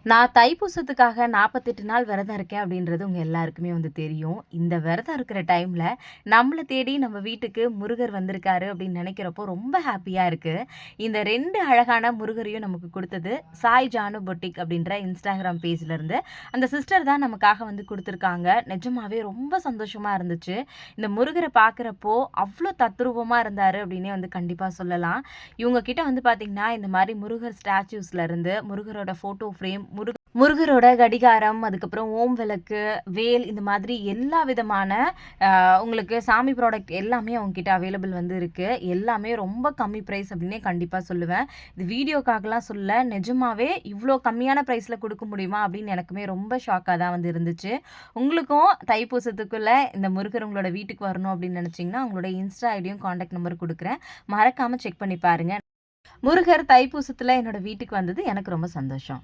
நான் தைப்பூசத்துக்காக 48 நாள் விரதம் இருக்கேன் அப்படின்றது உங்க எல்லாருக்குமே தெரியும். இந்த விரதம் இருக்கிற டைம்ல நம்மள தேடி நம்ம வீட்டுக்கு முருகர் வந்திருக்காரு அப்படின்னு நினைக்கிறப்போ ரொம்ப ஹாப்பியா இருக்கு. இந்த 2 அழகான முருகரையும் நமக்கு குடுத்தது சாய் ஜானு பொட்டிக் அப்படின்ற இன்ஸ்டாகிராம் பேஜ்ல இருந்து. அந்த சிஸ்டர் தான் நமக்காக குடுத்துருக்காங்க. நிஜமாவே ரொம்ப சந்தோஷமா இருந்துச்சு. இந்த முருகர பார்க்குறப்போ அவ்ளோ தத்ரூபமா இருந்தாரு அப்படின்னே கண்டிப்பா சொல்லலாம். இவங்க கிட்ட பார்த்தீங்கன்னா, இந்த மாரி முருகர் ஸ்டாச்சூஸ்ல இருந்து முருகரோட ஃபோட்டோ ஃப்ரேம், முருகரோட கடிகாரம், அதுக்கப்புறம் ஓம் விளக்கு, வேல் இந்த மாதிரி எல்லா விதமான உங்களுக்கு சாமி ப்ராடக்ட் எல்லாமே அவங்ககிட்ட அவைலபிள் இருக்கு. எல்லாமே ரொம்ப கம்மி பிரைஸ் அப்படின்னே கண்டிப்பா சொல்லுவேன். இது வீடியோக்காகலாம் சொல்லல. நிஜமாவே இவ்ளோ கம்மியான பிரைஸ்ல குடுக்க முடியுமா? அப்படின்னு எனக்குமே ரொம்ப ஷாக்கா தான் இருந்துச்சு. உங்களுக்கும் தைப்பூசத்துக்குள்ள இந்த முருகர் உங்களோட வீட்டுக்கு வரணும் அப்படின்னு நினைச்சீங்கன்னா, உங்களோட இன்ஸ்டா ஐடியும், கான்டாக்ட் நம்பர் குடுக்குறேன். மறக்காம செக் பண்ணி பாருங்க. முருகர் தைப்பூசத்துல என்னோட வீட்டுக்கு வந்தது எனக்கு ரொம்ப சந்தோஷம்.